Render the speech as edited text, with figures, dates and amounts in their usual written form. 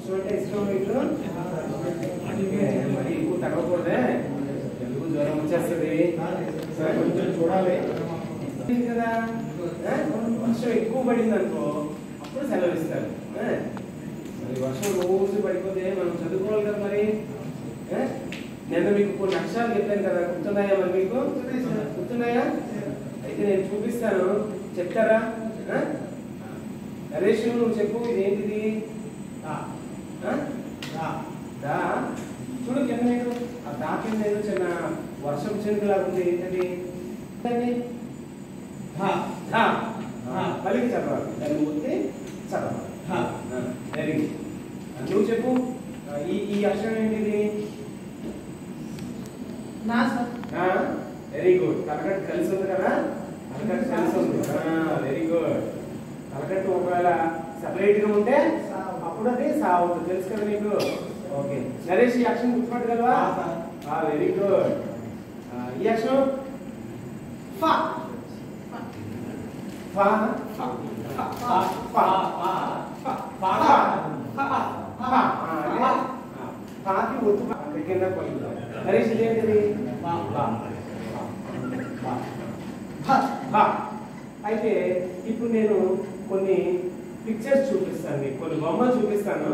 వర్షం అంటే ఇష్టం మీకు? మరి ఎక్కువ తగ్గకూడదే, ఎందుకు జ్వరం వచ్చేస్తుంది కొంచెం చూడాలి కదా. వర్షం ఎక్కువ పడింది అనుకో అప్పుడు సెలవు ఇస్తారు. మరి వర్షం రోజు పడిపోతే మనం చదువుకోవాలి కదా. మరి నేను మీకు కొన్ని అక్షరాలు చెప్పాను కదా, గుర్తున్నాయా? మరి మీకు గుర్తున్నాయా? అయితే నేను చూపిస్తాను, చెప్తారా? నరేష్ నువ్వు చెప్పు, ఇదేంటిది? చూడు కింద నేను ఆ దా కింద ఏదో చిన్న వర్షం చినుకులాగా ఉంది. ఏంటది? పలికి చదవాలి, దాన్ని ముట్టి చదవాలి. Very good. నువ్వు చెప్పు, ఈ అక్షరం ఏంటిది? Very good. తలకట్టు కలిసి ఉంది కదా, తలకట్టు కలిసి ఉంది. Very good. తలకట్టు ఒకవేళ సపరేట్ గా ఉంటే అప్పుడు అది సా అవుతుంది, తెలుసు కదా నీకు. ఓకే నరేష్, ఈ అక్షరం గుర్తుపట్టగలవా? Very good. ఈ అక్షరం పాకి ఒత్తు కింద పలుకుతాం. నరేష్ ఇదేంటిది? అయితే ఇప్పుడు నేను కొన్ని పిక్చర్స్ చూపిస్తాను, మీకు కొన్ని బొమ్మలు చూపిస్తాను.